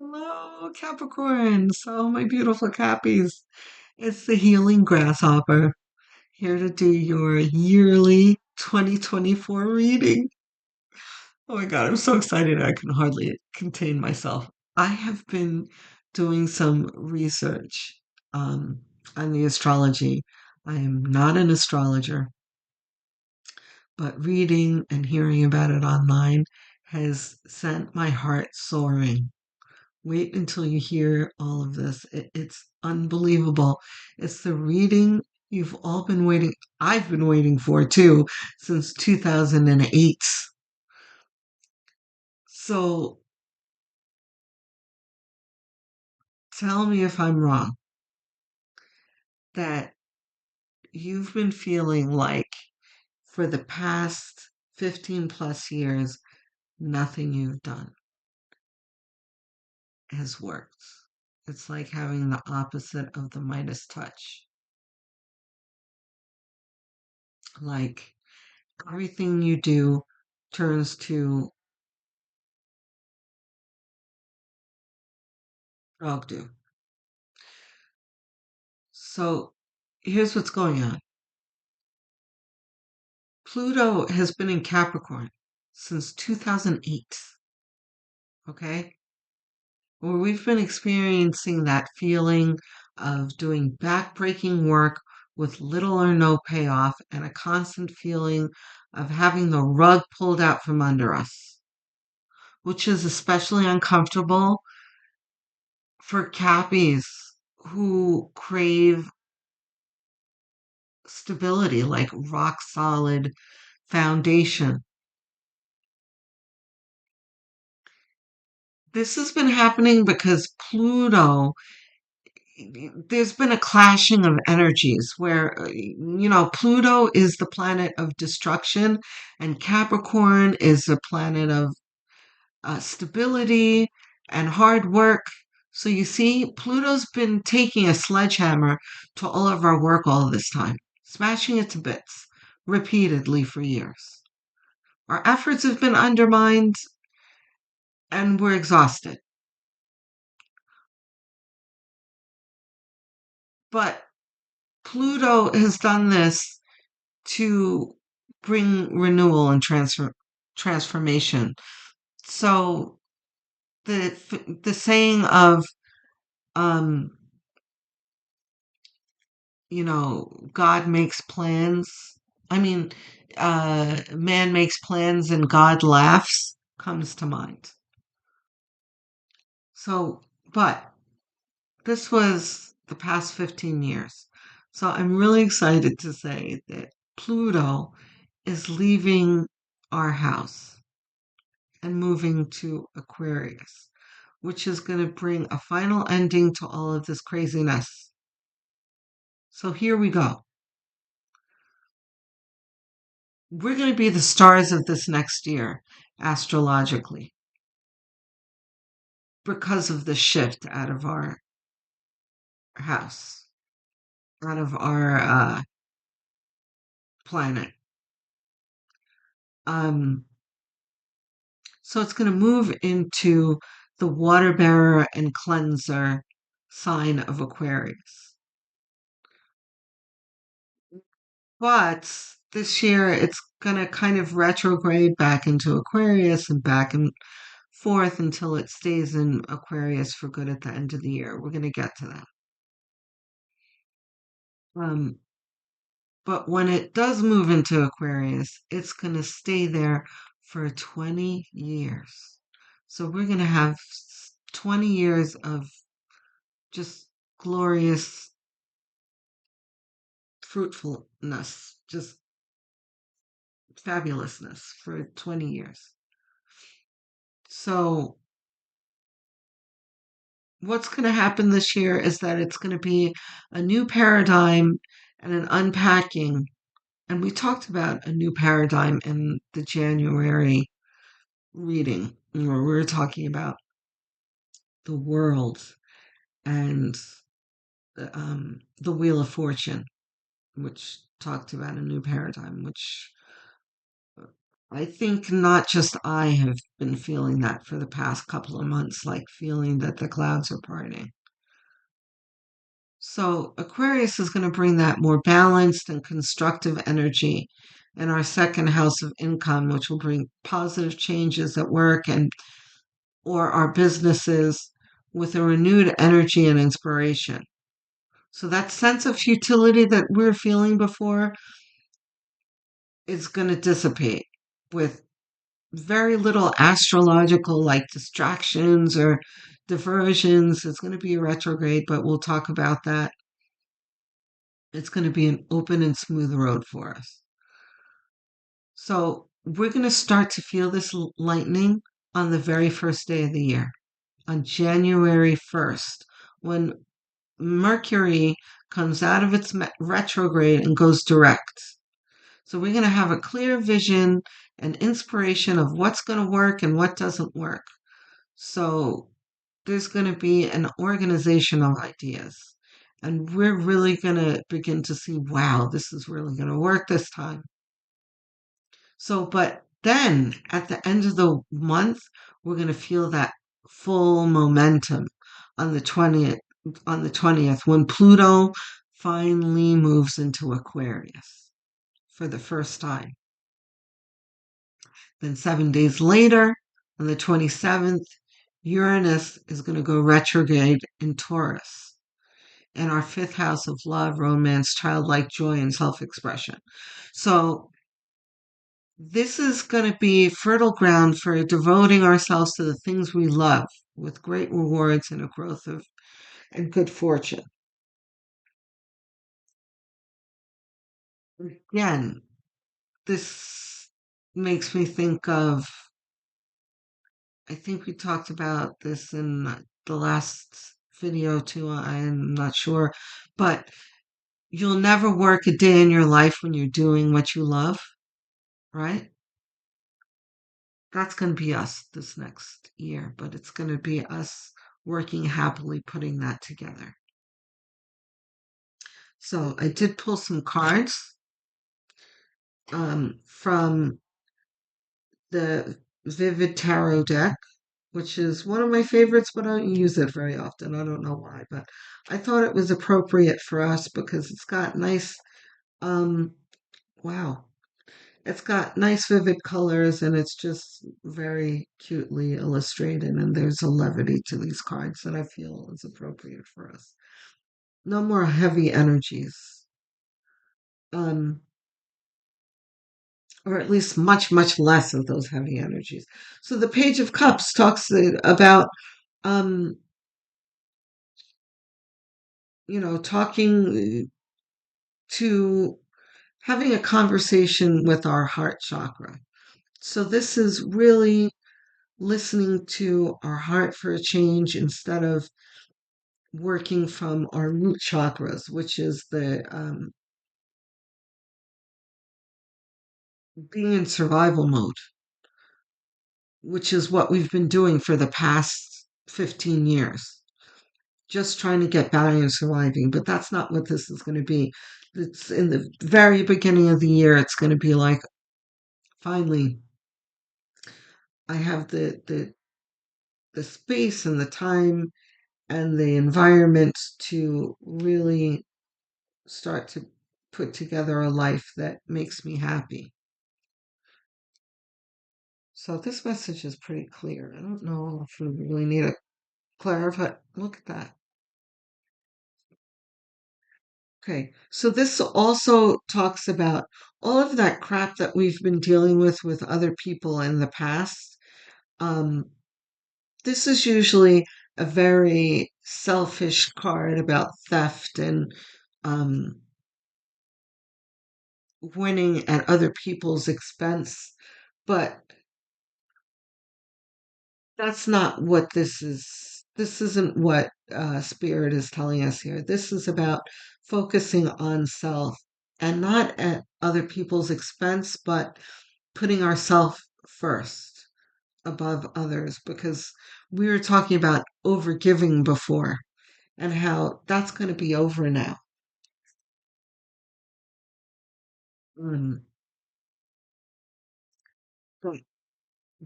Hello, Capricorn. So, my beautiful Cappies. It's the Healing Grasshopper here to do your yearly 2024 reading. Oh my God, I'm so excited I can hardly contain myself. I have been doing some research on the astrology. I am not an astrologer, but reading and hearing about it online has sent my heart soaring. Wait until you hear all of this. It's unbelievable. It's the reading you've all been waiting. I've been waiting for too since 2008. So tell me if I'm wrong that you've been feeling like for the past 15 plus years, nothing you've done has worked. It's like having the opposite of the Midas touch. Like everything you do turns to dog do. So here's what's going on. Pluto has been in Capricorn since 2008. Okay. Where we've been experiencing that feeling of doing backbreaking work with little or no payoff and a constant feeling of having the rug pulled out from under us, which is especially uncomfortable for Cappies who crave stability, like rock solid foundation. This has been happening because Pluto, there's been a clashing of energies where, Pluto is the planet of destruction and Capricorn is a planet of stability and hard work. So you see, Pluto's been taking a sledgehammer to all of our work all this time, smashing it to bits repeatedly for years. Our efforts have been undermined and we're exhausted. But Pluto has done this to bring renewal and transformation. So the saying of um God makes plans. I mean, man makes plans and God laughs comes to mind. So, but this was the past 15 years. So I'm really excited to say that Pluto is leaving our house and moving to Aquarius, which is going to bring a final ending to all of this craziness. So here we go. We're going to be the stars of this next year, astrologically, because of the shift out of our house, out of our planet. Um, so it's going to move into the water bearer and cleanser sign of Aquarius. But this year it's going to kind of retrograde back into Aquarius and back and forth until it stays in Aquarius for good at the end of the year. We're going to get to that. Um, but when it does move into Aquarius, it's going to stay there for 20 years. So we're going to have 20 years of just glorious fruitfulness, just fabulousness for 20 years. So what's going to happen this year is that it's going to be a new paradigm and an unpacking. And we talked about a new paradigm in the January reading, where we were talking about the world and the Wheel of Fortune, which talked about a new paradigm, which I think not just I have been feeling that for the past couple of months, like feeling that the clouds are parting. So Aquarius is going to bring that more balanced and constructive energy in our second house of income, which will bring positive changes at work and or our businesses with a renewed energy and inspiration. So that sense of futility that we're feeling before is going to dissipate with very little astrological like distractions or diversions. It's going to be a retrograde, but we'll talk about that. It's going to be an open and smooth road for us. So we're going to start to feel this lightning on the very first day of the year, on January 1st, when Mercury comes out of its retrograde and goes direct. So we're going to have a clear vision and inspiration of what's going to work and what doesn't work. So there's going to be an organization of ideas. And we're really going to begin to see, wow, this is really going to work this time. So, but then at the end of the month, we're going to feel that full momentum on the 20th, when Pluto finally moves into Aquarius for the first time. Then 7 days later, on the 27th, Uranus is going to go retrograde in Taurus, in our fifth house of love, romance, childlike joy, and self expression. So, this is going to be fertile ground for devoting ourselves to the things we love with great rewards and a growth of and good fortune. Again, this makes me think of, I think we talked about this in the last video too, I'm not sure, but you'll never work a day in your life when you're doing what you love, right? That's going to be us this next year, but it's going to be us working happily putting that together. So I did pull some cards from the Vivid Tarot deck, which is one of my favorites, but I don't use it very often. I don't know why, but I thought it was appropriate for us because it's got nice, um, wow, it's got nice vivid colors and it's just very cutely illustrated. And there's a levity to these cards that I feel is appropriate for us. No more heavy energies. Um, or at least much, much less of those heavy energies. So the Page of Cups talks about, um, talking to having a conversation with our heart chakra. So this is really listening to our heart for a change instead of working from our root chakras, which is the being in survival mode, which is what we've been doing for the past 15 years. Just trying to get by and surviving, but that's not what this is going to be. It's in the very beginning of the year, it's going to be like, finally, I have the space and the time and the environment to really start to put together a life that makes me happy. So this message is pretty clear. I don't know if we really need to clarify. Look at that. Okay, so this also talks about all of that crap that we've been dealing with other people in the past. Um, this is usually a very selfish card about theft and um, winning at other people's expense, but that's not what this is. This isn't what Spirit is telling us here. This is about focusing on self and not at other people's expense, but putting ourselves first above others because we were talking about overgiving before and how that's going to be over now. Mm.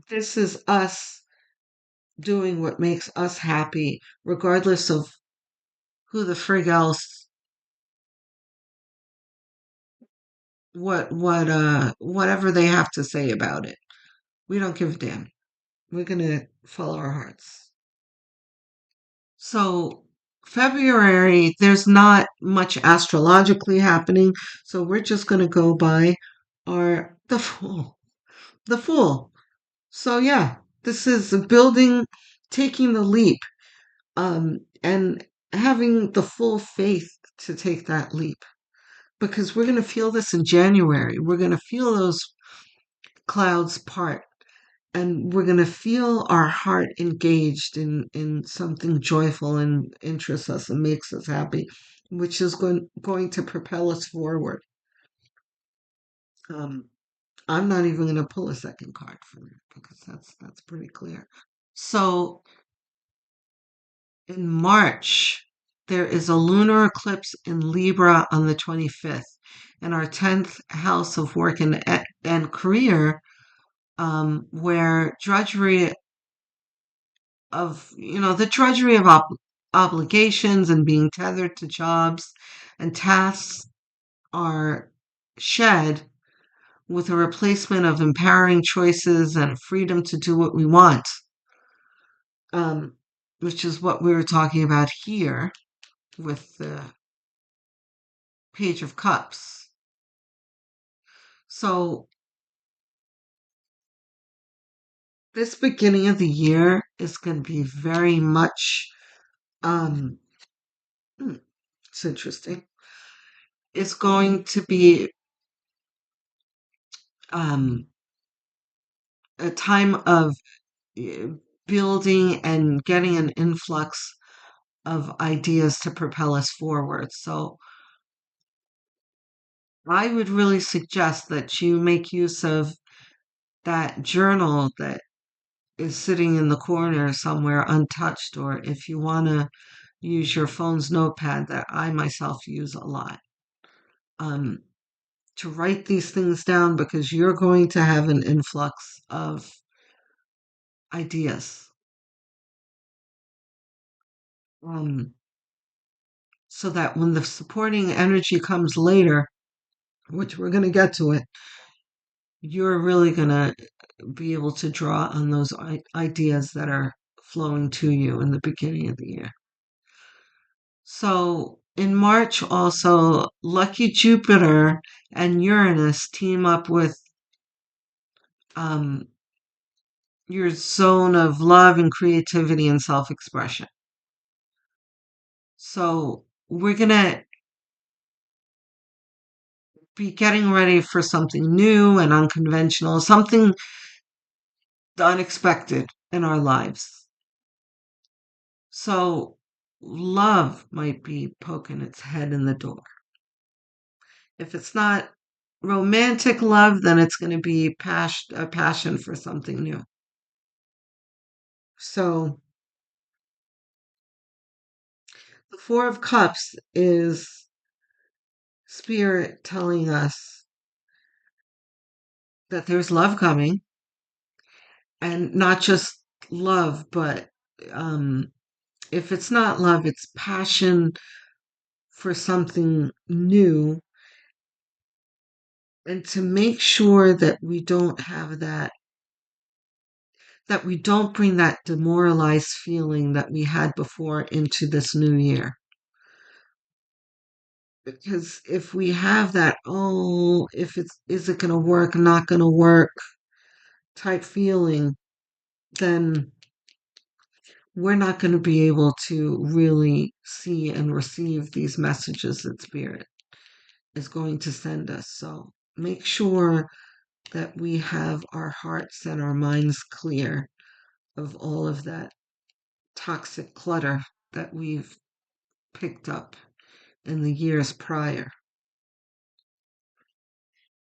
This is us doing what makes us happy, regardless of who the frig else, whatever they have to say about it. We don't give a damn. We're gonna follow our hearts. So February, there's not much astrologically happening, so we're just gonna go by our the fool. The fool. So yeah, this is building, taking the leap, and having the full faith to take that leap. Because we're gonna feel this in January. We're gonna feel those clouds part, and we're going to feel our heart engaged in something joyful and interests us and makes us happy, which is going to propel us forward. um, I'm not even going to pull a second card for it because that's pretty clear. So in March there is a lunar eclipse in Libra on the 25th, and our 10th house of work and career, where drudgery the drudgery of obligations and being tethered to jobs and tasks are shed, with a replacement of empowering choices and freedom to do what we want, um, which is what we were talking about here with the Page of Cups. So this beginning of the year is going to be very much, um, it's interesting. It's going to be um, a time of eh, building and getting an influx of ideas to propel us forward. So I would really suggest that you make use of that journal that is sitting in the corner somewhere untouched, or if you want to use your phone's notepad that I myself use a lot, um, to write these things down, because you're going to have an influx of ideas. Um, so that when the supporting energy comes later, which we're going to get to it, you're really going to be able to draw on those ideas that are flowing to you in the beginning of the year. So in March, also, lucky Jupiter and Uranus team up with um, your zone of love and creativity and self expression. So we're going to be getting ready for something new and unconventional, something unexpected in our lives. So love might be poking its head in the door. If it's not romantic love, then it's going to be a passion for something new. So the Four of Cups is Spirit telling us that there's love coming, and not just love, but um, if it's not love, it's passion for something new, and to make sure that we don't have that we don't bring that demoralized feeling that we had before into this new year. Because if we have that, oh, if it's, is it going to work, not going to work type feeling, then we're not going to be able to really see and receive these messages that Spirit is going to send us. So make sure that we have our hearts and our minds clear of all of that toxic clutter that we've picked up in the years prior.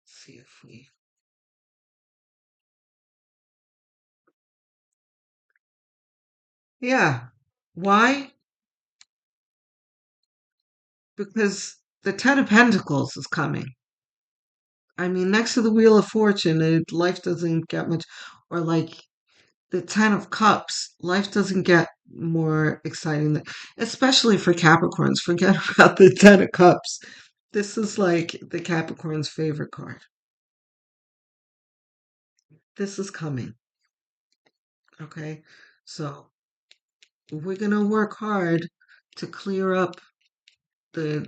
Let's see if we. Yeah. Why? Because the Ten of Pentacles is coming. I mean, next to the Wheel of Fortune, life doesn't get much. or like the Ten of Cups. Life doesn't get more exciting than, especially for Capricorns. Forget about the Ten of Cups. This is like the Capricorn's favorite card. This is coming. Okay. So we're gonna work hard to clear up the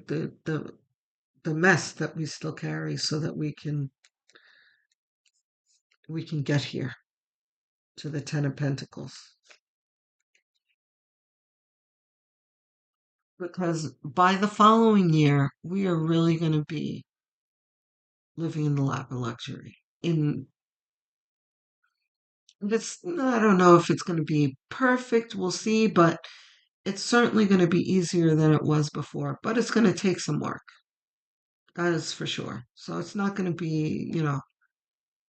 mess that we still carry so that we can get here to the Ten of Pentacles. Because by the following year, we are really going to be living in the lap of luxury. In this, I don't know if it's going to be perfect, we'll see, but it's certainly going to be easier than it was before. But it's going to take some work, that is for sure. So it's not going to be,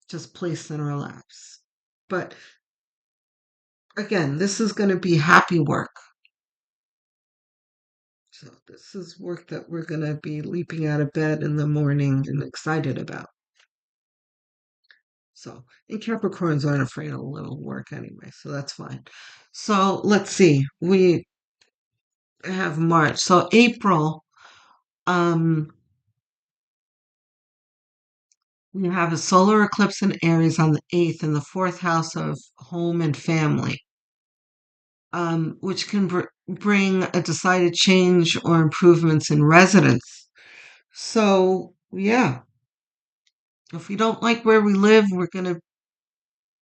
just placed in our laps. But again, this is going to be happy work. So this is work that we're going to be leaping out of bed in the morning and excited about. So, and Capricorns aren't afraid of a little work anyway, so that's fine. So let's see. We have March. So April, um, we have a solar eclipse in Aries on the 8th in the fourth house of home and family, which can bring a decided change or improvements in residence. So, yeah, if we don't like where we live, we're going to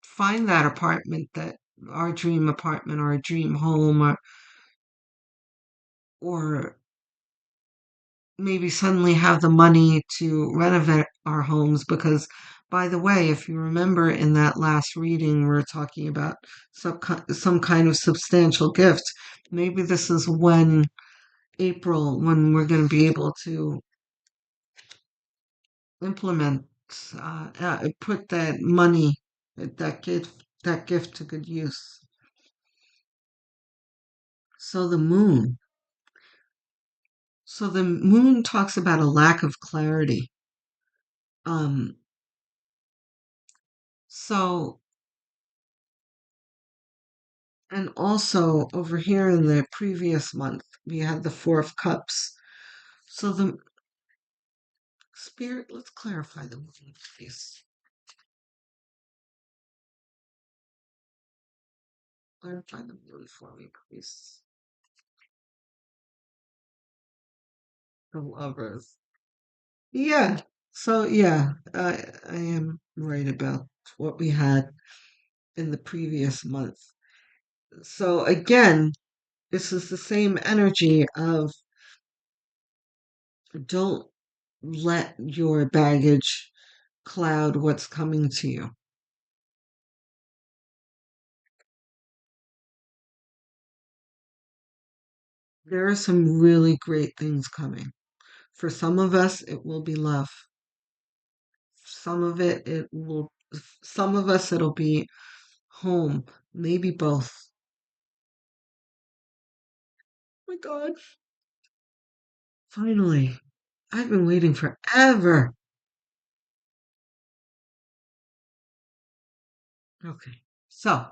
find that apartment, that our dream apartment or our dream home, or maybe suddenly have the money to renovate our homes. Because, by the way, if you remember in that last reading, we are talking about some kind of substantial gift. Maybe this is April, when we're going to be able to implement, put that money, that gift to good use. So the moon. So the moon talks about a lack of clarity. Um, so, and also over here in the previous month, we had the Four of Cups. So the spirit, let's clarify the moon, please. Clarify the moon for me, please. The lovers. Yeah. So yeah, I am right about what we had in the previous month. So again, this is the same energy of don't let your baggage cloud what's coming to you. There are some really great things coming. For some of us, it will be love. Some of us, it'll be home, maybe both. Oh my God, finally. I've been waiting forever. Okay, so,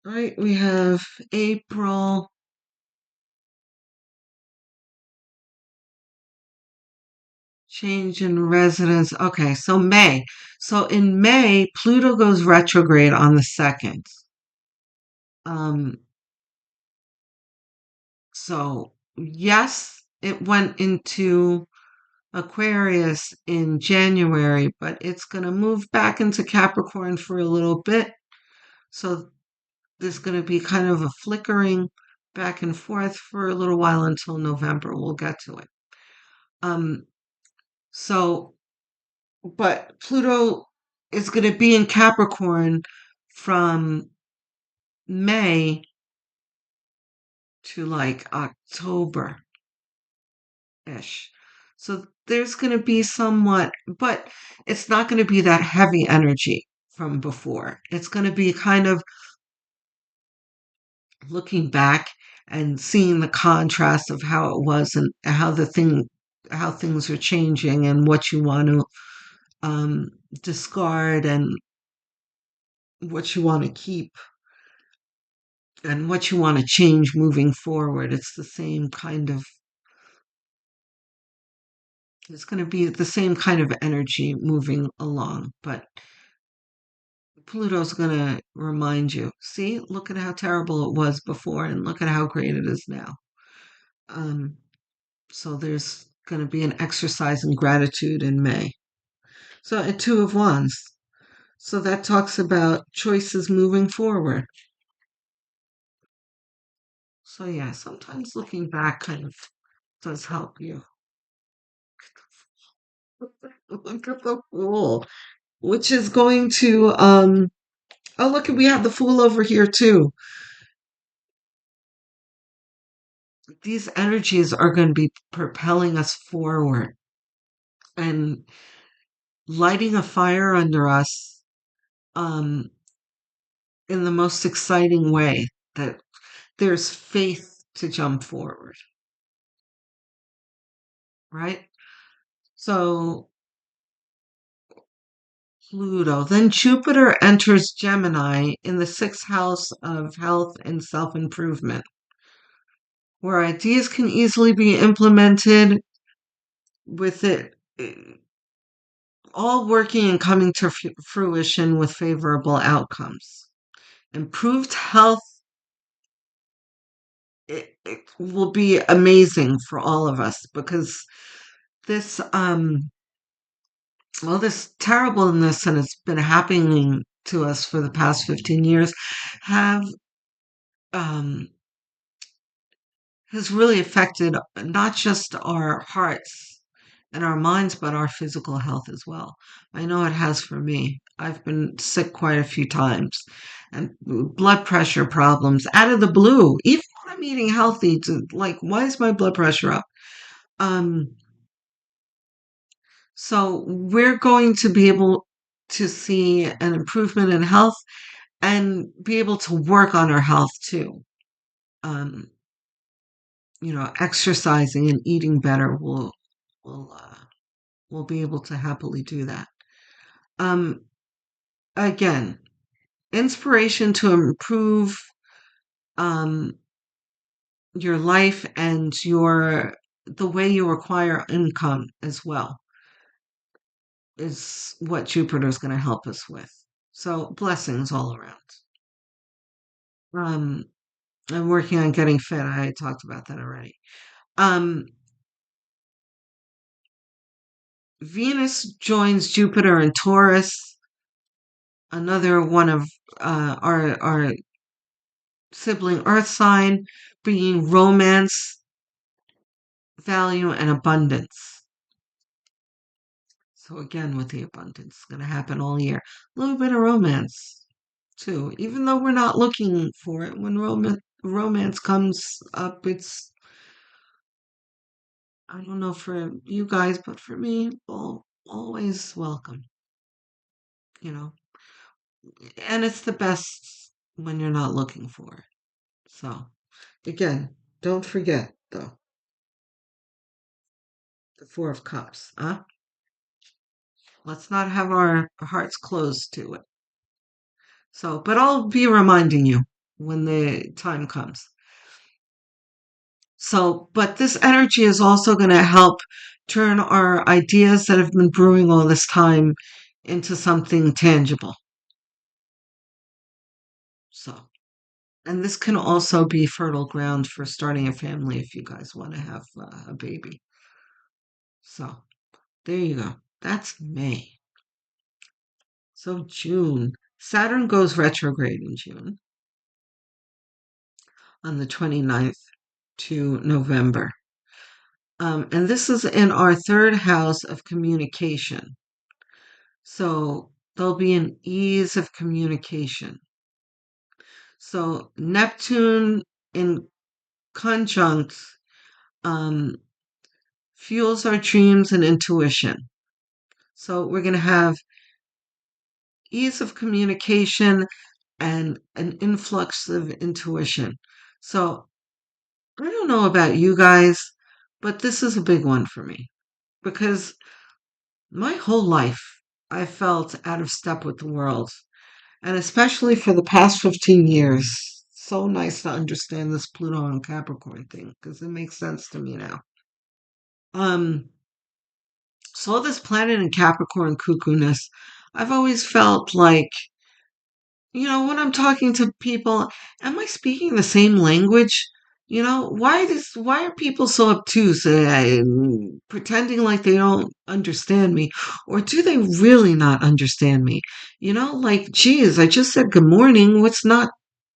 right, we have April, change in residence. Okay, so May. So in May, Pluto goes retrograde on the 2nd. Um, so yes, it went into Aquarius in January, but it's going to move back into Capricorn for a little bit. So there's going to be kind of a flickering back and forth for a little while until November. We'll get to it. Um, so, but Pluto is going to be in Capricorn from May to like October ish. So there's going to be somewhat, but it's not going to be that heavy energy from before. It's going to be kind of looking back and seeing the contrast of how it was and how things are changing and what you want to um, discard and what you want to keep and what you want to change moving forward. It's going to be the same kind of energy moving along, but Pluto's going to remind you, see, look at how terrible it was before and look at how great it is now. Um, so there's going to be an exercise in gratitude in May. So a Two of Wands. So that talks about choices moving forward. So yeah, sometimes looking back kind of does help you. Look at the Fool, which is going to oh look, we have the Fool over here too. These energies are going to be propelling us forward and lighting a fire under us um in the most exciting way, that there's faith to jump forward, right? So Pluto. Then Jupiter enters Gemini in the sixth house of health and self improvement, where ideas can easily be implemented with it all working and coming to fruition with favorable outcomes. Improved health, it will be amazing for all of us because this this terribleness, and it's been happening to us for the past 15 years, have um has really affected not just our hearts and our minds, but our physical health as well. I know it has for me. I've been sick quite a few times, and blood pressure problems out of the blue. Even when I'm eating healthy, like, why is my blood pressure up? Um, so we're going to be able to see an improvement in health and be able to work on our health too. Um, exercising and eating better will will be able to happily do that. Um, Again, inspiration to improve um your life and the way you acquire income as well is what Jupiter is going to help us with. So blessings all around. Um, I'm working on getting fit. I talked about that already. Um, Venus joins Jupiter in Taurus, another one of our sibling Earth sign, bringing romance, value, and abundance. So again, with the abundance, it's going to happen all year. A little bit of romance too, even though we're not looking for it. When romance comes up, it's, I don't know for you guys, but for me, always welcome. You know, and it's the best when you're not looking for it. So again, don't forget though, the Four of Cups. Huh? Let's not have our hearts closed to it. So, but I'll be reminding you when the time comes. So, but this energy is also going to help turn our ideas that have been brewing all this time into something tangible. So, and this can also be fertile ground for starting a family if you guys want to have a baby. So, there you go. That's May. So, June. Saturn goes retrograde in June on the 29th to November. And this is in our third house of communication. So there'll be an ease of communication. So Neptune in conjunct um, fuels our dreams and intuition. So we're going to have ease of communication and an influx of intuition. So I don't know about you guys, but this is a big one for me because my whole life I felt out of step with the world. And especially for the past 15 years. So nice to understand this Pluto and Capricorn thing because it makes sense to me now. Um, so this planet in Capricorn cuckoo-ness, I've always felt like, when I'm talking to people, am I speaking the same language? Why are people so obtuse, pretending like they don't understand me? Or do they really not understand me? Like, geez, I just said good morning. What's not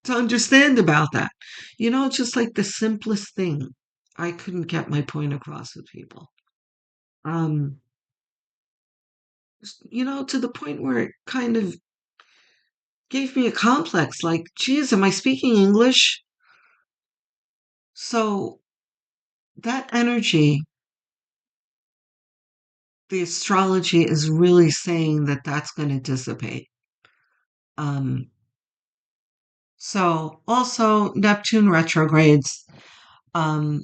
to understand about that? Just like the simplest thing. I couldn't get my point across with people. Um, to the point where it kind of gave me a complex, like, geez, am I speaking English? So that energy, the astrology is really saying that that's going to dissipate. Um, so also Neptune retrogrades, um,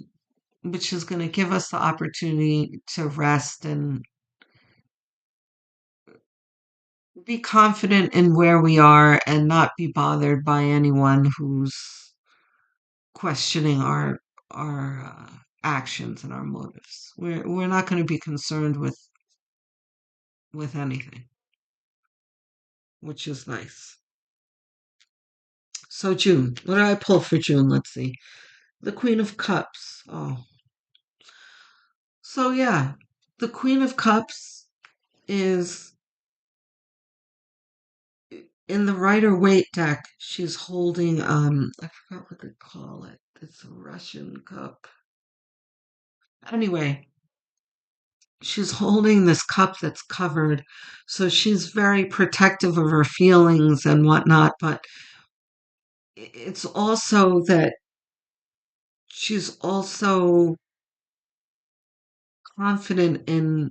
which is going to give us the opportunity to rest and be confident in where we are and not be bothered by anyone who's questioning our actions and our motives. We're not going to be concerned with anything, which is nice. So June, what did I pull for June? Let's see. The Queen of Cups. Oh. So yeah, the Queen of Cups is in the Rider-Waite deck. She's holding I forgot what they call it. It's a Russian cup. Anyway, she's holding this cup that's covered. So she's very protective of her feelings and whatnot, but it's also that she's also confident in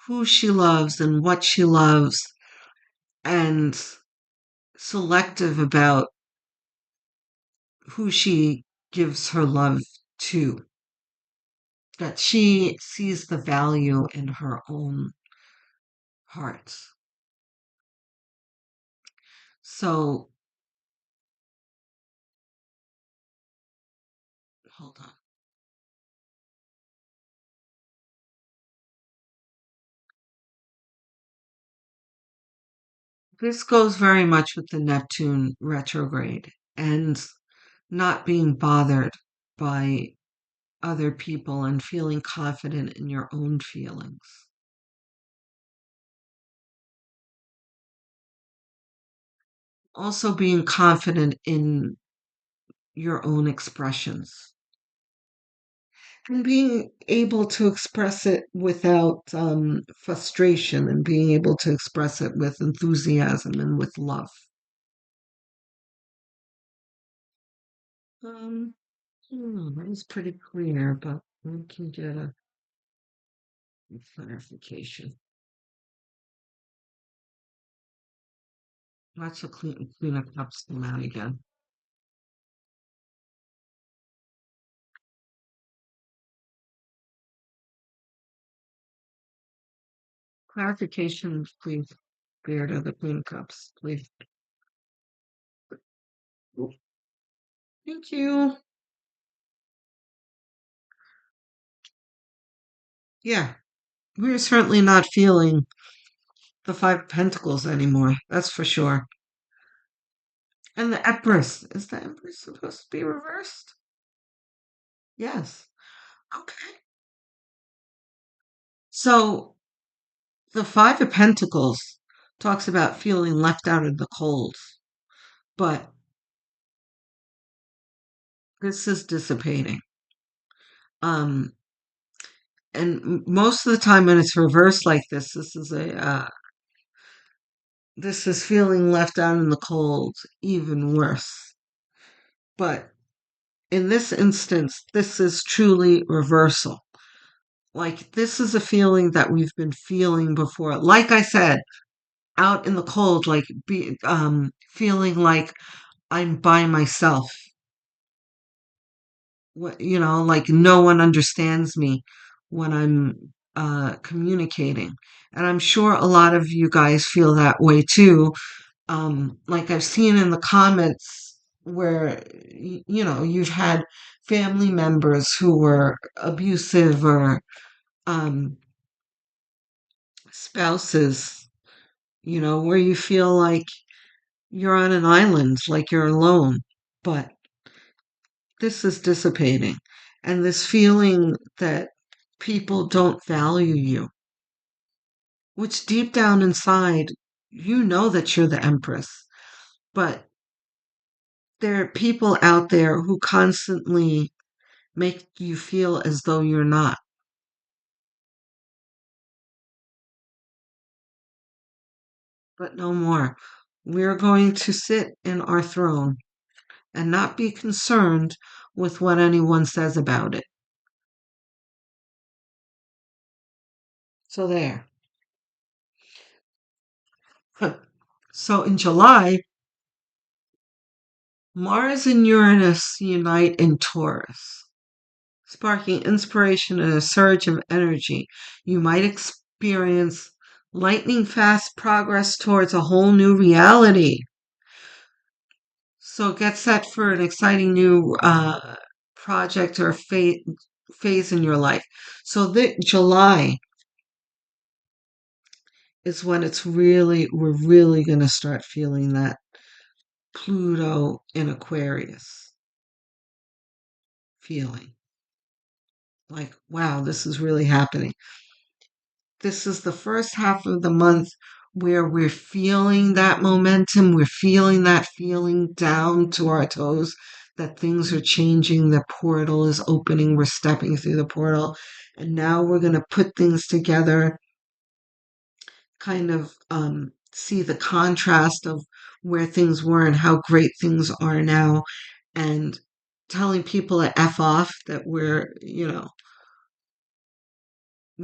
who she loves and what she loves and selective about who she gives her love to. That she sees the value in her own heart. So, hold on. This goes very much with the Neptune retrograde and not being bothered by other people and feeling confident in your own feelings. Also being confident in your own expressions and being able to express it without frustration and being able to express it with enthusiasm and with love. Um, that was pretty clear, but we can get a clarification. Lots of clean up cups come out again. Clarification, please. Clear to the clean cups, please. Thank you. Yeah, we're certainly not feeling the Five of Pentacles anymore. That's for sure. And the Empress. Is the Empress supposed to be reversed? Yes. Okay. So the Five of Pentacles talks about feeling left out in the cold, but this is dissipating. Um, and most of the time when it's reversed like this is feeling left out in the cold, even worse. But in this instance, this is truly reversal. Like, this is a feeling that we've been feeling before. Like I said, out in the cold, like feeling like I'm by myself. Like no one understands me when I'm communicating. And I'm sure a lot of you guys feel that way too. Like I've seen in the comments where, you've had family members who were abusive or um, spouses, where you feel like you're on an island, like you're alone. But this is dissipating. And this feeling that people don't value you, which deep down inside, you know that you're the empress. But there are people out there who constantly make you feel as though you're not. But no more. We're going to sit in our throne and not be concerned with what anyone says about it. So there. So in July, Mars and Uranus unite in Taurus, sparking inspiration and a surge of energy. You might experience lightning fast progress towards a whole new reality. So get set for an exciting new project or phase in your life. So July is when we're really going to start feeling that Pluto in Aquarius feeling. Like, wow, this is really happening. This is the first half of the month where we're feeling that momentum. We're feeling that feeling down to our toes that things are changing. The portal is opening. We're stepping through the portal. And now we're going to put things together, kind of see the contrast of where things were and how great things are now. And telling people to F off that we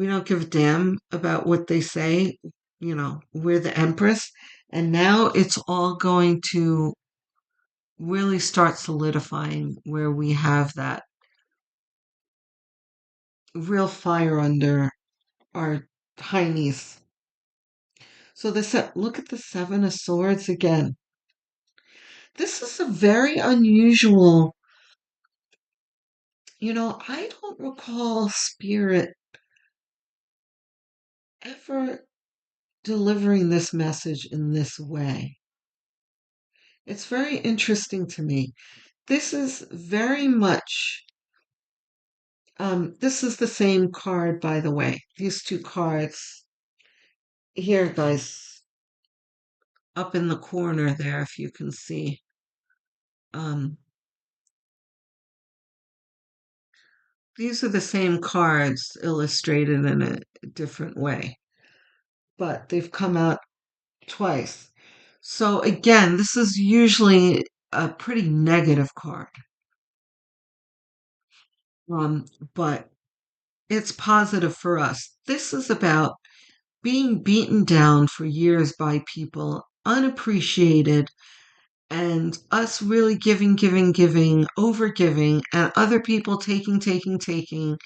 don't give a damn about what they say. We're the Empress. And now it's all going to really start solidifying where we have that real fire under our heinies. So look at the Seven of Swords again. This is a very unusual, I don't recall Spirit ever delivering this message in this way. It's very interesting to me. This is very much, this is the same card, by the way. These two cards here, guys, up in the corner there, if you can see. Um, these are the same cards illustrated in a different way, but they've come out twice. So again, this is usually a pretty negative card. Um, but it's positive for us. This is about being beaten down for years by people, unappreciated, and us really giving, giving, giving, over giving, and other people taking, taking, taking.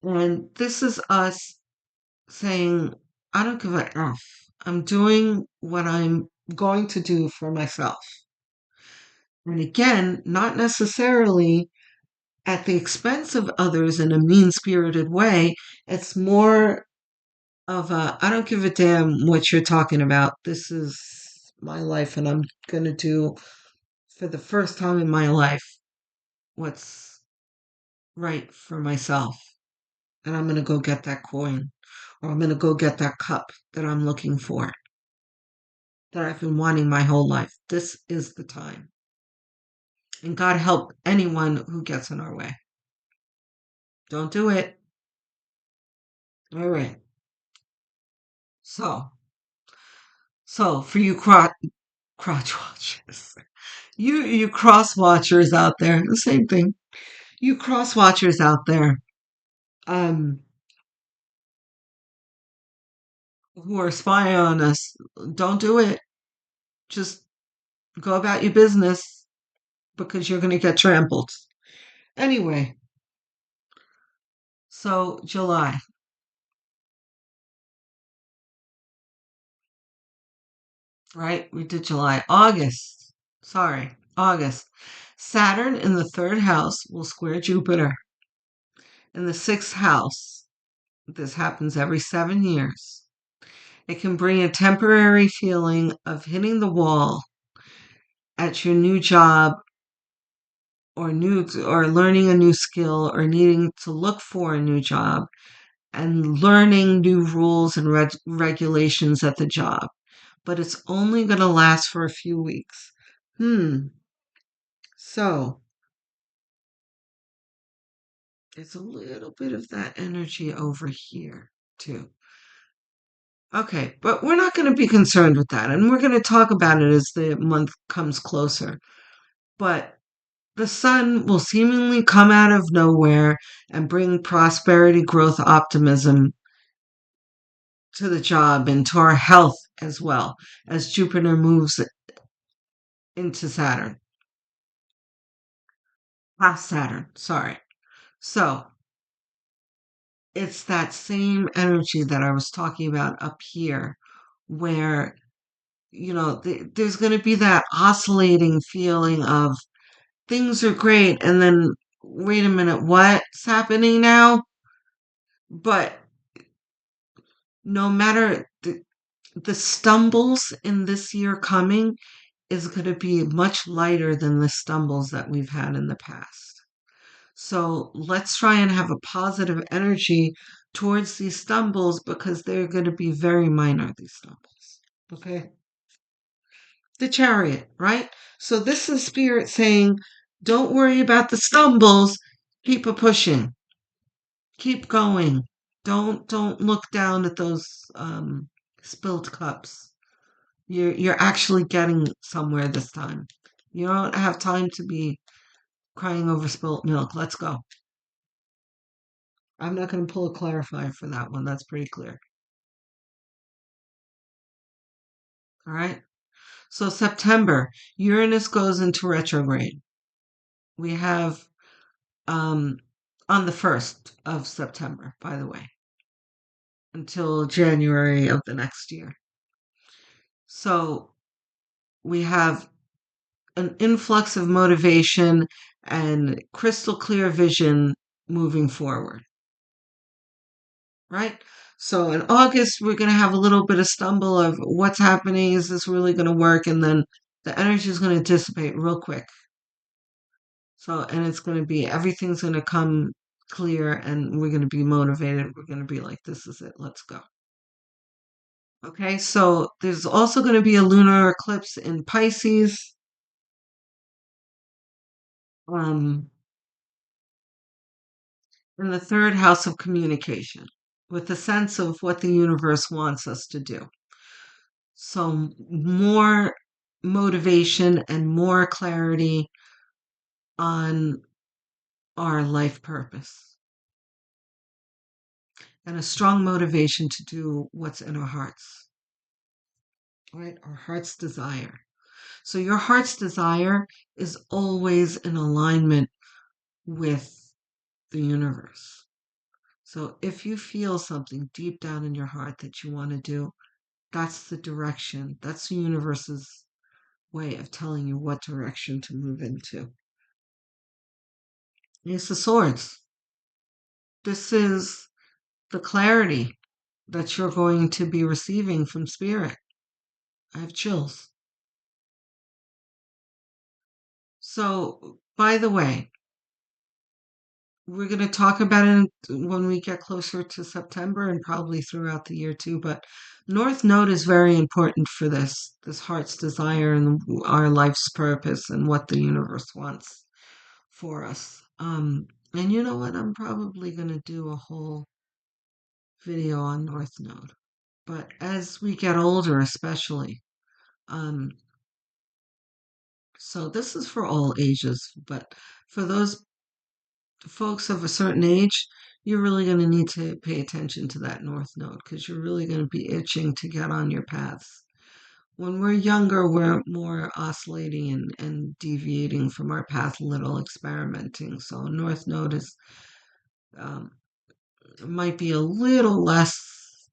And this is us saying, I don't give a F. I'm doing what I'm going to do for myself. And again, not necessarily at the expense of others in a mean spirited way. It's more of I don't give a damn what you're talking about. This is my life, and I'm going to do, for the first time in my life, what's right for myself. And I'm going to go get that coin, or I'm going to go get that cup that I'm looking for, that I've been wanting my whole life. This is the time. And God help anyone who gets in our way. Don't do it. All right. So for you crotch watchers, you cross watchers out there, the same thing. You cross watchers out there, um, who are spying on us, don't do it. Just go about your business because you're going to get trampled. Anyway, so July. right? We did July. August. Sorry, August. Saturn in the third house will square Jupiter in the sixth house. This happens every 7 years. It can bring a temporary feeling of hitting the wall at your new job or learning a new skill or needing to look for a new job and learning new rules and regulations at the job. But it's only going to last for a few weeks. So there's a little bit of that energy over here too. Okay, but we're not going to be concerned with that. And we're going to talk about it as the month comes closer. But the sun will seemingly come out of nowhere and bring prosperity, growth, optimism to the job and to our health as well as Jupiter moves into Saturn. Past Saturn, sorry. So it's that same energy that I was talking about up here, where, there's going to be that oscillating feeling of things are great, and then, wait a minute, what's happening now? But no matter the stumbles in this year coming is going to be much lighter than the stumbles that we've had in the past. So let's try and have a positive energy towards these stumbles because they're going to be very minor, these stumbles. Okay? The Chariot, right? So this is Spirit saying, don't worry about the stumbles, keep a pushing. Keep going. Don't look down at those spilled cups. You're actually getting somewhere this time. You don't have time to be crying over spilt milk. Let's go. I'm not going to pull a clarifier for that one. That's pretty clear. All right. So September, Uranus goes into retrograde. We have on the 1st of September, by the way, until January of the next year. So we have an influx of motivation and crystal clear vision moving forward, right? So in August, we're going to have a little bit of stumble of what's happening. Is this really going to work? And then the energy is going to dissipate real quick. So, and it's going to be, everything's going to come clear and we're going to be motivated. We're going to be like, this is it. Let's go. Okay. So there's also going to be a lunar eclipse in Pisces. Um, in the third house of communication with a sense of what the universe wants us to do. So, more motivation and more clarity on our life purpose, and a strong motivation to do what's in our hearts, right? Our heart's desire. So, your heart's desire is always in alignment with the universe. So, if you feel something deep down in your heart that you want to do, that's the direction. That's the universe's way of telling you what direction to move into. Ace of Swords. This is the clarity that you're going to be receiving from Spirit. I have chills. So, by the way, we're going to talk about it when we get closer to September and probably throughout the year too. But North Node is very important for this heart's desire and our life's purpose and what the universe wants for us. And you know what? I'm probably going to do a whole video on North Node. But as we get older, especially, um, so this is for all ages, but for those folks of a certain age, you're really going to need to pay attention to that North Node because you're really going to be itching to get on your paths. When we're younger, we're more oscillating and deviating from our path, a little experimenting. So North Node is um, might be a little less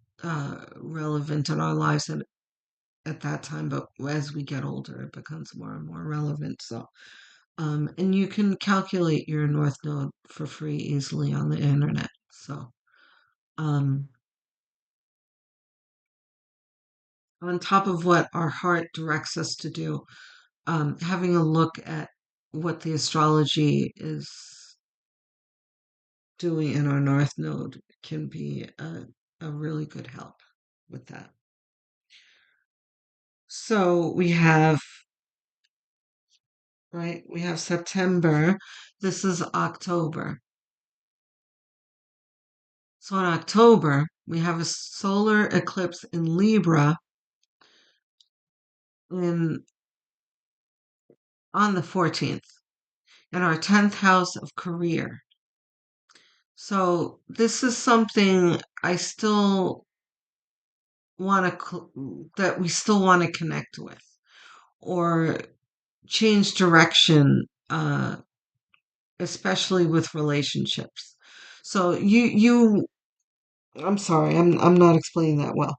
relevant in our lives at that time, but as we get older, it becomes more and more relevant. So, and you can calculate your North Node for free easily on the internet. So, um, on top of what our heart directs us to do, having a look at what the astrology is doing in our North Node can be a really good help with that. So we have, right, we have September. This is October. So in October, we have a solar eclipse in Libra in on the 14th in our 10th house of career. So this is something I still want to that we still want to connect with or change direction, especially with relationships. So I'm sorry, I'm not explaining that well.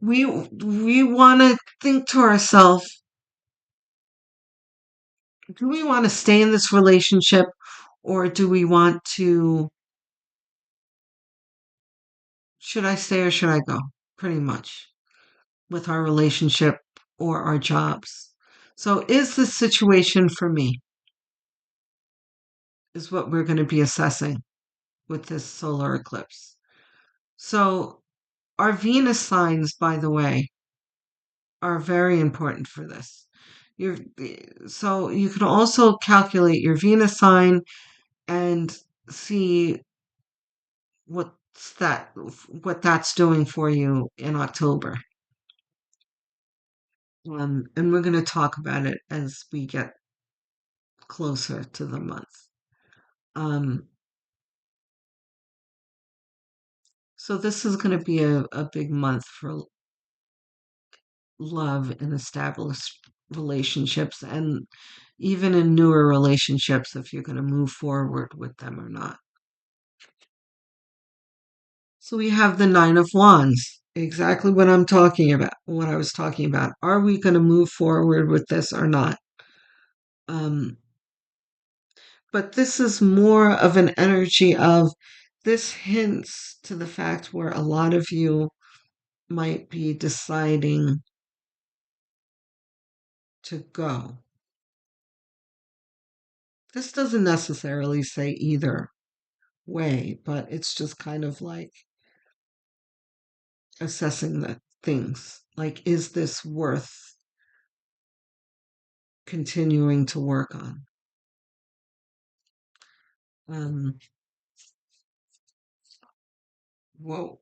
We want to think to ourselves, do we want to stay in this relationship or do we want to, should I stay or should I go? Pretty much with our relationship or our jobs. So is this situation for me? Is what we're going to be assessing with this solar eclipse. So our Venus signs, by the way, are very important for this. Your, so you can also calculate your Venus sign and see what's that what that's doing for you in October. And we're going to talk about it as we get closer to the month. Um, so this is going to be a big month for love in established relationships and even in newer relationships if you're going to move forward with them or not. So we have the Nine of Wands, exactly what I'm talking about, what I was talking about. Are we going to move forward with this or not? Um, but this is more of an energy of this hints to the fact where a lot of you might be deciding to go. This doesn't necessarily say either way, but it's just kind of like assessing the things. Like, is this worth continuing to work on? Um, whoa,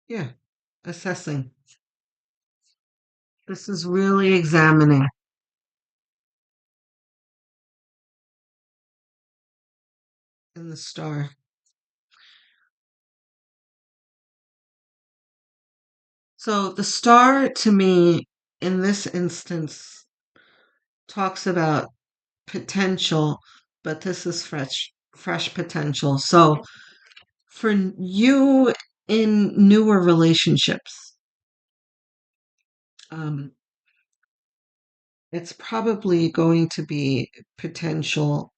yeah, assessing. This is really examining in the star. So the star to me in this instance talks about potential, but this is fresh potential. So for you in newer relationships, um, it's probably going to be potential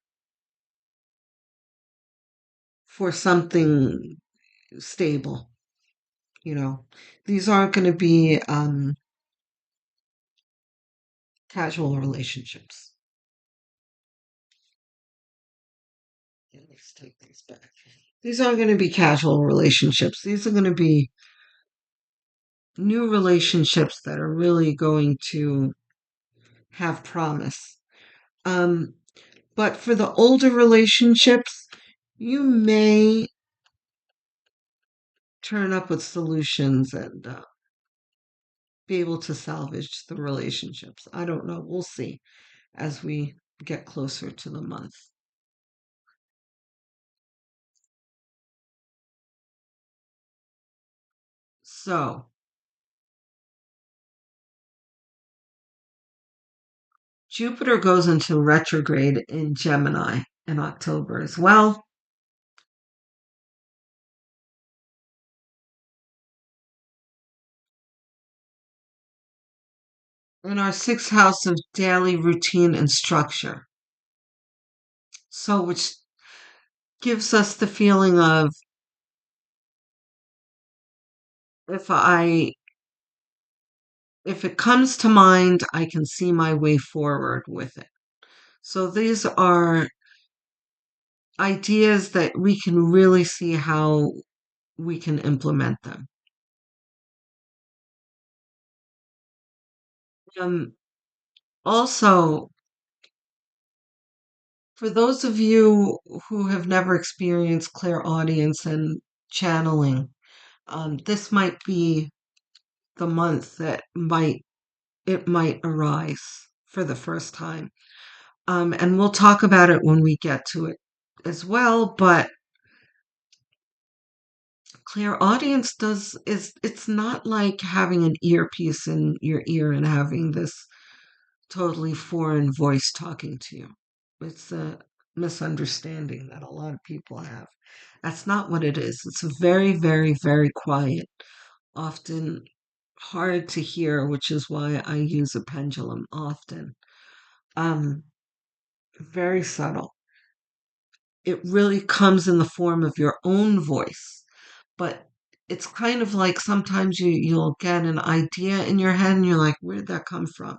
for something stable. You know, these aren't going to be casual relationships. Yeah, let's take these back. These aren't going to be casual relationships. These are going to be new relationships that are really going to have promise. Um, but for the older relationships, you may turn up with solutions and be able to salvage the relationships. I don't know. We'll see as we get closer to the month. So, Jupiter goes into retrograde in Gemini in October as well. in our sixth house of daily routine and structure. So, which gives us the feeling of if I if it comes to mind, I can see my way forward with it. So these are ideas that we can really see how we can implement them. Um, Also, for those of you who have never experienced clairaudience and channeling, this might be the month that might arise for the first time. And we'll talk about it when we get to it as well. But clairaudience does is it's not like having an earpiece in your ear and having this totally foreign voice talking to you. It's a misunderstanding that a lot of people have. That's not what it is. It's very, very, very quiet, often hard to hear, which is why I use a pendulum often. Um, Very subtle. It really comes in the form of your own voice, but it's kind of like sometimes you'll get an idea in your head and you're like, where'd that come from?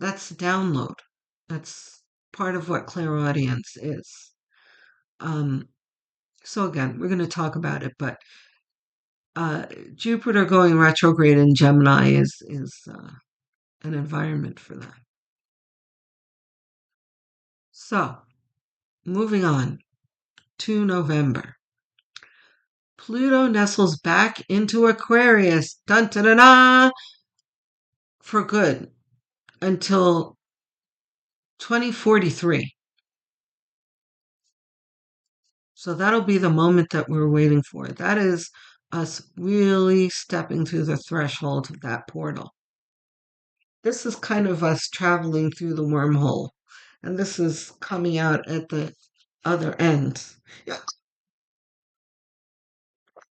That's download. That's part of what clairaudience is. Um, so again, we're going to talk about it, but uh, Jupiter going retrograde in Gemini is an environment for that. So moving on to November. Pluto nestles back into Aquarius, dun dun dun, dun for good until 2043. So that'll be the moment that we're waiting for. That is us really stepping through the threshold of that portal. This is kind of us traveling through the wormhole, and this is coming out at the other end. Yeah,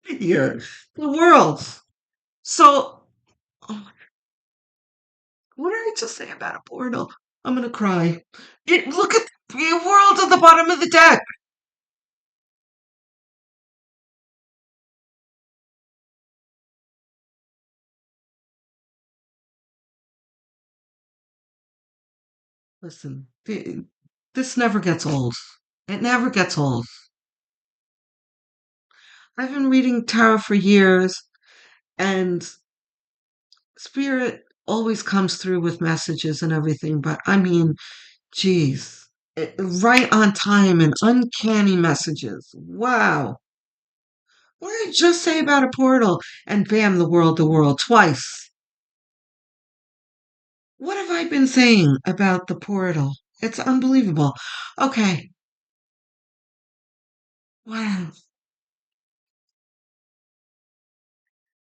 here, the worlds. So, oh, what did I just say about a portal? I'm gonna cry. Look at the world at the bottom of the deck. Listen, this never gets old. It never gets old. I've been reading tarot for years, and spirit always comes through with messages and everything, but I mean, geez, right on time and uncanny messages. Wow. What did I just say about a portal? And bam, the world, twice. What have I been saying about the portal? It's unbelievable. Okay. Wow.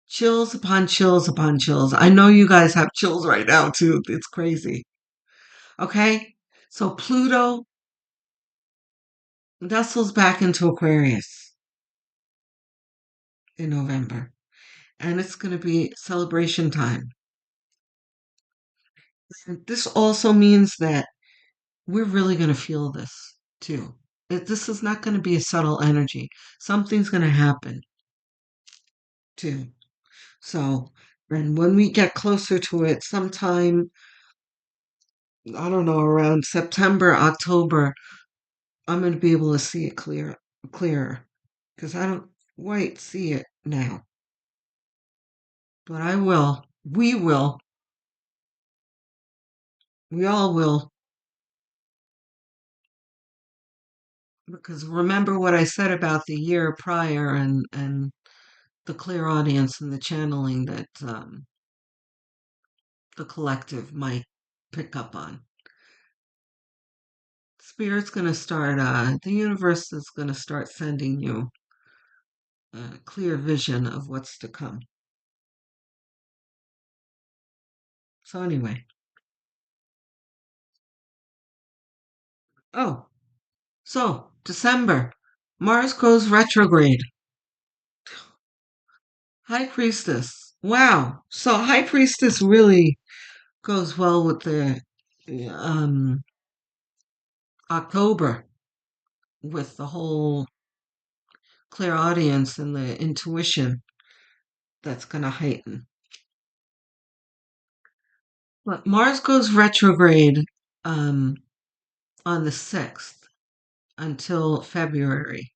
Chills upon chills upon chills. I know you guys have chills right now, too. It's crazy. Okay. So Pluto nestles back into Aquarius in November, and it's going to be celebration time. And this also means that we're really going to feel this too. This is not going to be a subtle energy. Something's going to happen too. So, and when we get closer to it, sometime, I don't know, around September, October, I'm going to be able to see it clearer, because I don't quite see it now. But I will. We will. We all will. Because remember what I said about the year prior and the clear audience and the channeling that the collective might pick up on. Spirit's going to start, the universe is going to start sending you a clear vision of what's to come. So, anyway. Oh, so December. Mars goes retrograde. High Priestess. Wow. So, High Priestess really goes well with the um, October, with the whole clairaudience and the intuition that's going to heighten. But Mars goes retrograde um, on the 6th until February.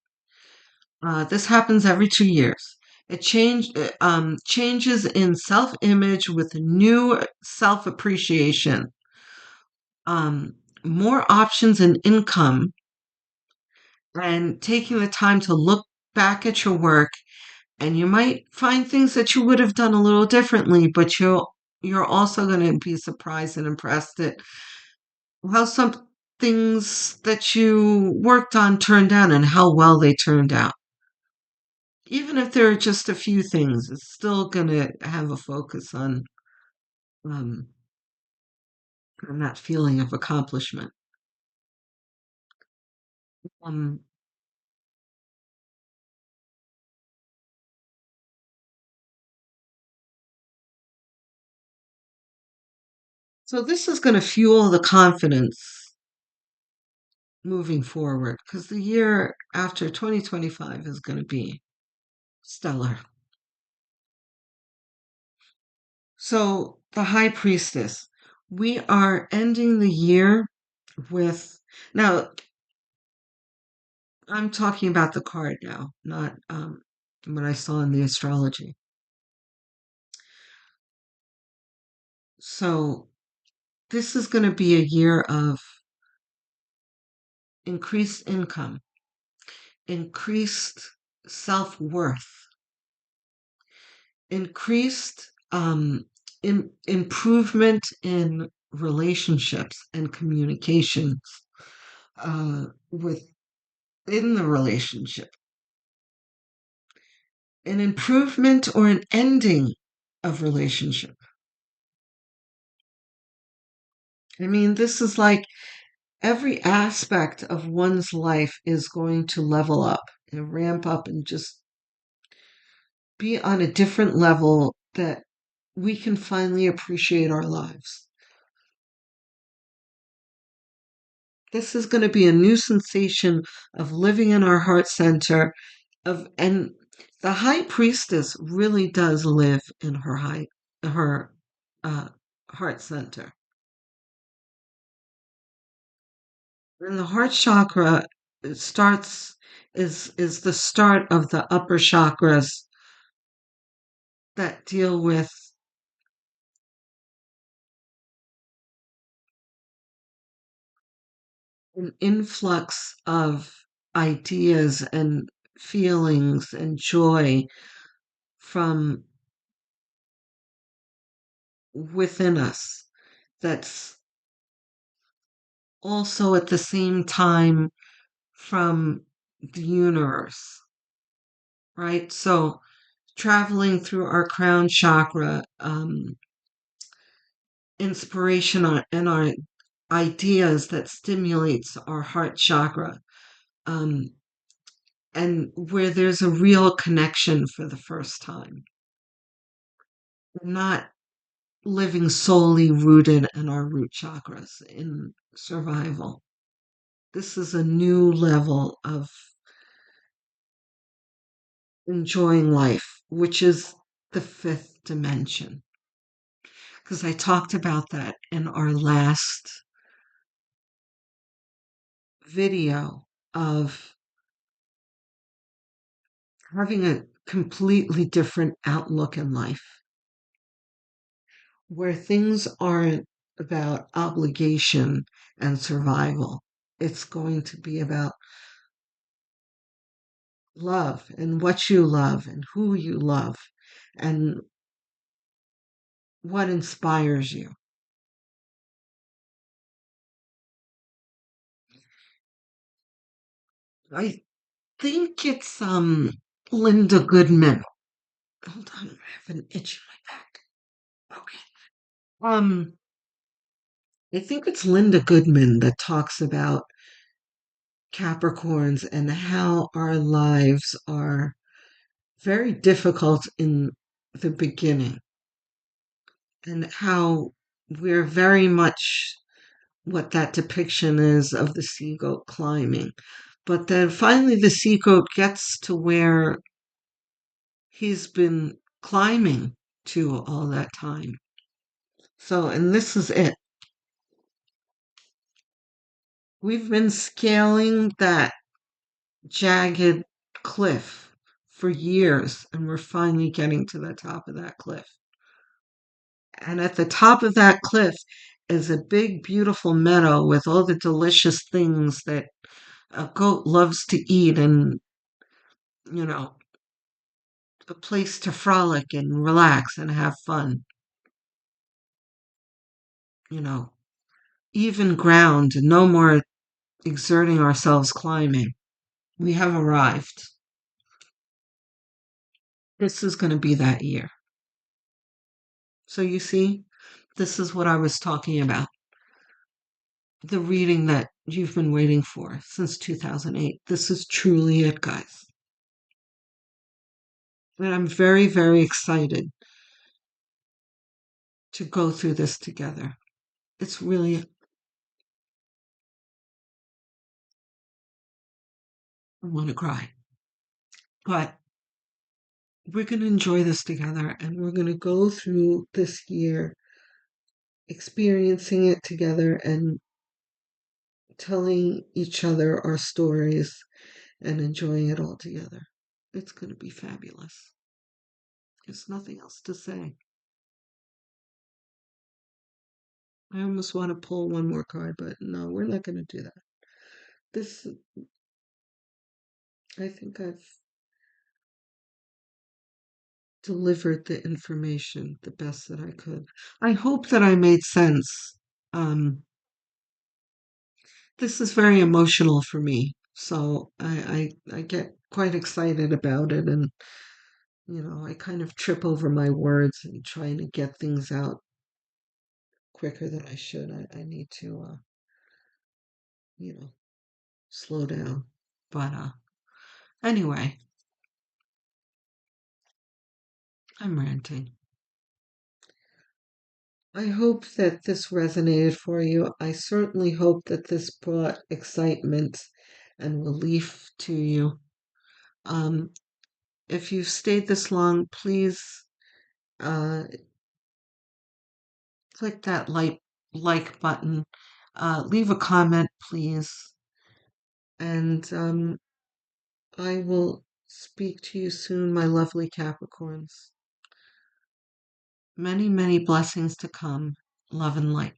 This happens every 2 years. Changes in self-image with new self-appreciation, um, more options in income, and taking the time to look back at your work. And you might find things that you would have done a little differently, but you're also going to be surprised and impressed at how some things that you worked on turned out and how well they turned out. Even if there are just a few things, it's still going to have a focus um, on that feeling of accomplishment. Um, so this is going to fuel the confidence moving forward because the year after 2025 is going to be stellar. So, the High Priestess, we are ending the year with. Now, I'm talking about the card now, not what I saw in the astrology. So, this is going to be a year of increased income, increased self worth, increased improvement in relationships and communications within the relationship, an improvement or an ending of relationship. I mean, this is like every aspect of one's life is going to level up and ramp up and just be on a different level that we can finally appreciate our lives. This is going to be a new sensation of living in our heart center and the high priestess really does live in her uh, heart center. And the heart chakra starts is the start of the upper chakras that deal with an influx of ideas and feelings and joy from within us that's also at the same time from the universe, right? So traveling through our crown chakra, inspiration and our ideas that stimulates our heart chakra, um, and where there's a real connection for the first time. We're not living solely rooted in our root chakras in survival. This is a new level of enjoying life, which is the fifth dimension. Because I talked about that in our last video of having a completely different outlook in life, where things aren't about obligation and survival. It's going to be about love and what you love and who you love and what inspires you. I think it's Linda Goodman. Hold on, I have an itch in my back. Okay. Um, I think it's Linda Goodman that talks about Capricorns and how our lives are very difficult in the beginning and how we're very much what that depiction is of the sea goat climbing. But then finally, the sea goat gets to where he's been climbing to all that time. So, and this is it. We've been scaling that jagged cliff for years, and we're finally getting to the top of that cliff. And at the top of that cliff is a big, beautiful meadow with all the delicious things that a goat loves to eat, and, you know, a place to frolic and relax and have fun, you know, even ground, no more exerting ourselves climbing. We have arrived. This is going to be that year. So you see, this is what I was talking about. The reading that you've been waiting for since 2008. This is truly it, guys. And I'm very, very excited to go through this together. It's really, I want to cry. But we're going to enjoy this together, and we're going to go through this year experiencing it together and telling each other our stories and enjoying it all together. It's going to be fabulous. There's nothing else to say. I almost want to pull one more card, but no, we're not going to do that. This, I think I've delivered the information the best that I could. I hope that I made sense. Um, this is very emotional for me, so I get quite excited about it, and I kind of trip over my words and trying to get things out quicker than I should. I need to, you know, slow down. But anyway, I'm ranting. I hope that this resonated for you. I certainly hope that this brought excitement and relief to you. Um, if you've stayed this long, please uh, click that like button. Leave a comment, please. And I will speak to you soon, my lovely Capricorns. Many, many blessings to come. Love and light.